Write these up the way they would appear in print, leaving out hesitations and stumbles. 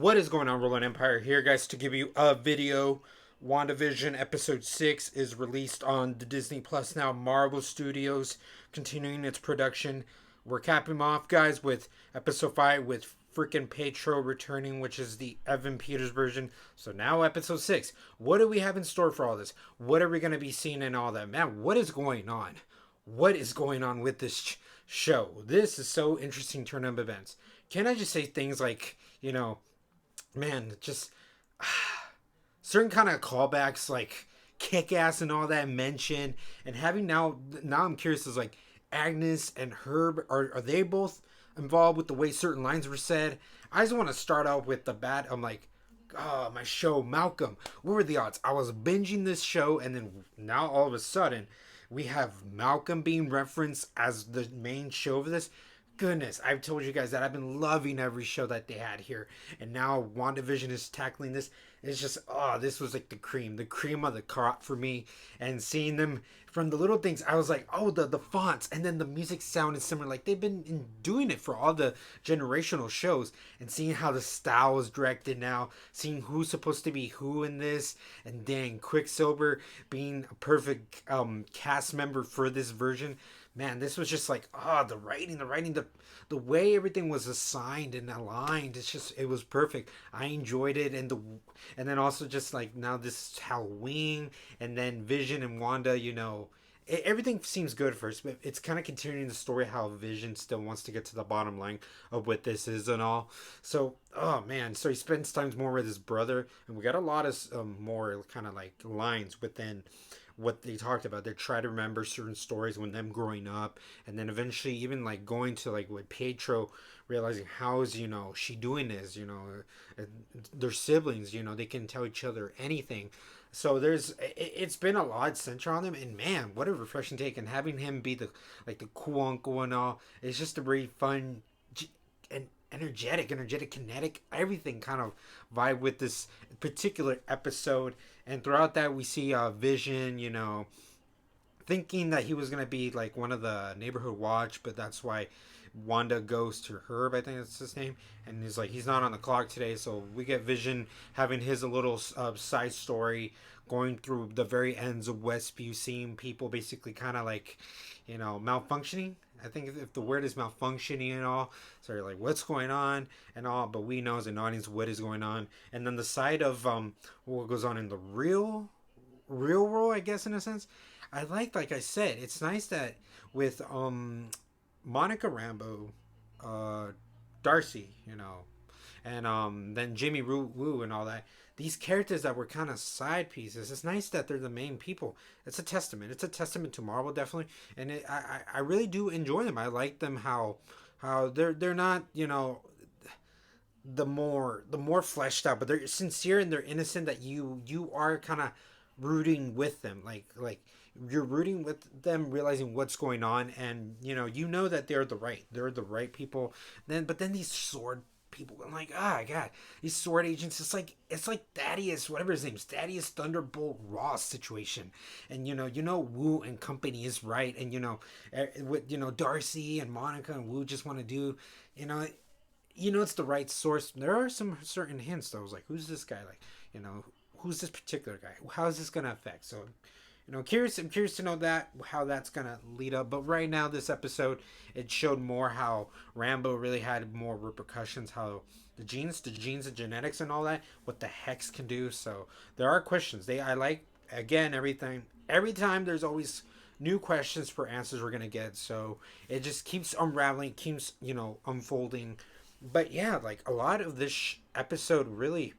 What is going on, Roland Empire here, guys, to give you a video. WandaVision episode 6 is released on the Disney Plus now. Marvel Studios continuing its production. We're capping off, guys, with episode 5 with freaking Pietro returning, which is the Evan Peters version. So now episode 6. What do we have in store for all this? What are we going to be seeing and all that? Man, what is going on? What is going on with this show? This is so interesting turn of events. Can I just say things like, man, just certain kind of callbacks like kick ass and all that mention, and having now I'm curious is like Agnes and Herb, are they both involved with the way certain lines were said? I just want to start out with the bat. I'm like, oh, my show Malcolm, what were the odds? I was binging this show, and then now all of a sudden we have Malcolm being referenced as the main show of this. Goodness, I've told you guys that I've been loving every show that they had here, and now WandaVision is tackling this. It's just, oh, this was like the cream of the crop for me. And seeing them from the little things, I was like, oh, the fonts, and then the music sounded similar. Like they've been doing it for all the generational shows, and seeing how the style is directed now, seeing who's supposed to be who in this, and dang, Quicksilver being a perfect cast member for this version. Man, this was just like, the writing, the way everything was assigned and aligned. It was perfect. I enjoyed it, and then also just like now this is Halloween, and then Vision and Wanda. Everything seems good first, but it's kind of continuing the story how Vision still wants to get to the bottom line of what this is and all. So, oh man, so he spends time more with his brother, and we got a lot of more kind of like lines within what they talked about. They try to remember certain stories when them growing up, and then eventually even like going to like with Pietro, realizing how is she doing this, their siblings, they can tell each other anything. So it's been a lot centered on them, and man, what a refreshing take, and having him be the cool uncle and all. It's just a very fun and energetic, kinetic, everything kind of vibe with this particular episode. And throughout that, we see Vision, thinking that he was going to be like one of the neighborhood watch, but that's why Wanda goes to Herb, I think that's his name, and he's like, he's not on the clock today. So we get Vision having his little side story, going through the very ends of Westview, seeing people basically kind of like, malfunctioning. I think if the word is malfunctioning and all, so you're like, what's going on and all, but we know as an audience what is going on. And then the side of what goes on in the real world, I guess, in a sense. I like I said, it's nice that with Monica Rambeau, Darcy, and then Jimmy Woo and all that. These characters that were kind of side pieces. It's nice that they're the main people. It's a testament. It's a testament to Marvel, definitely, and I really do enjoy them. I like them how they're not the more fleshed out, but they're sincere and they're innocent. That you are kind of rooting with them, like you're rooting with them, realizing what's going on, and that they're the right people. But then these sword people, I'm like, god, these sword agents, it's like Thaddeus, whatever his name's, Thaddeus Thunderbolt Ross situation. And Wu and company is right, and with Darcy and Monica and Wu just want to do it's the right source. There are some certain hints though. I was like, who's this guy, like, who's this particular guy, how is this gonna affect? So I'm curious to know how that's gonna lead up. But right now, this episode, it showed more how Rambeau really had more repercussions, how the genes and genetics and all that, what the hex can do. So there are questions. I like, again, every time there's always new questions for answers we're gonna get. So it just keeps unraveling, keeps unfolding. But yeah, like a lot of this episode, really,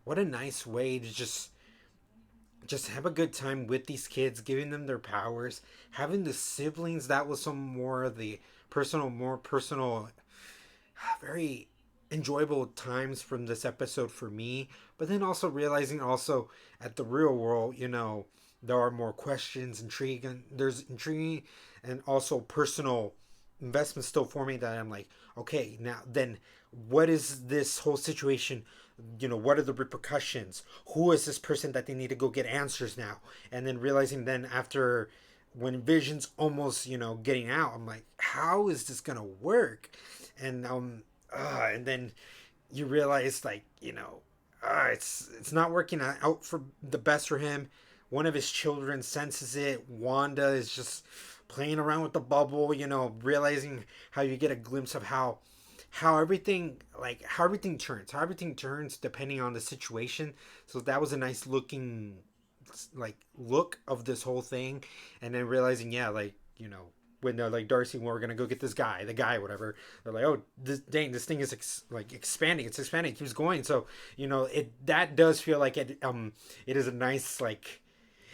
what a nice way to just have a good time with these kids, giving them their powers, having the siblings. That was some more of the more personal, very enjoyable times from this episode for me. But then also realizing also at the real world, there are more questions, there's intrigue and also personal investment still for me, that I'm like, okay, now then what is this whole situation? What are the repercussions? Who is this person that they need to go get answers now? And then realizing then after, when Vision's almost, getting out, I'm like, how is this gonna work? And then you realize, like, it's not working out for the best for him. One of his children senses it. Wanda is just playing around with the bubble, realizing how you get a glimpse of how everything turns depending on the situation. So that was a nice looking, like, look of this whole thing. And then realizing, yeah, like, when they're like, Darcy, we're gonna go get this guy, the guy, whatever. They're like, oh, this thing is expanding. It's expanding. It keeps going. So it that does feel like it is a nice, like,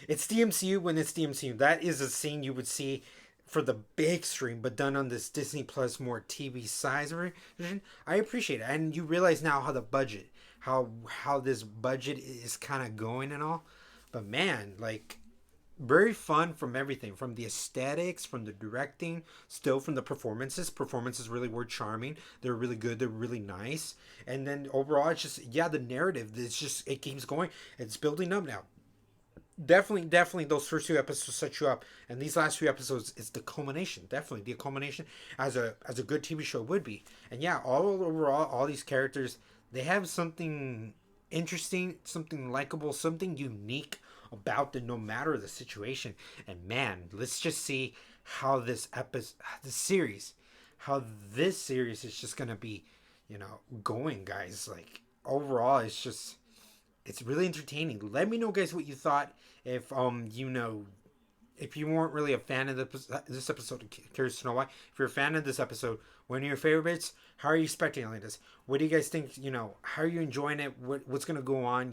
it's the MCU when it's the MCU. That is a scene you would see for the big stream, but done on this Disney Plus more TV size version. I appreciate it, and you realize now how this budget is kind of going and all. But man, like, very fun from everything, from the aesthetics, from the directing, still from the performances. Performances really were charming. They're really good. They're really nice. And then overall, it's just, yeah, the narrative. It's just, it keeps going. It's building up now. Definitely, those first two episodes set you up, and these last few episodes is the culmination. Definitely the culmination, as a good TV show would be. And yeah, all overall, all these characters, they have something interesting, something likable, something unique about them, no matter the situation. And man, let's just see how how this series is just gonna be, going, guys. Like, overall, it's really entertaining. Let me know, guys, what you thought. If if you weren't really a fan of this episode, curious to know why. If you're a fan of this episode, one of your favorites, how are you spectating this? What do you guys think? How are you enjoying it? What's gonna go on?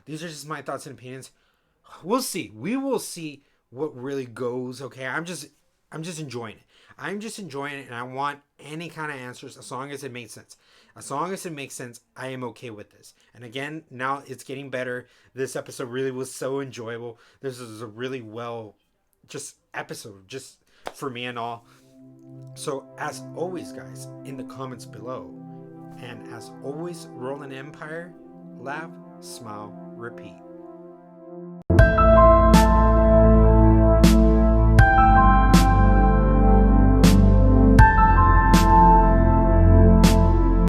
These are just my thoughts and opinions. We'll see. We will see what really goes. Okay, I'm just enjoying it. I'm just enjoying it, and I want any kind of answers as long as it makes sense. As long as it makes sense, I am okay with this. And again, now it's getting better. This episode really was so enjoyable. This is a really well, just episode, just for me and all. So as always, guys, in the comments below, and as always, roll an empire, laugh, smile, repeat.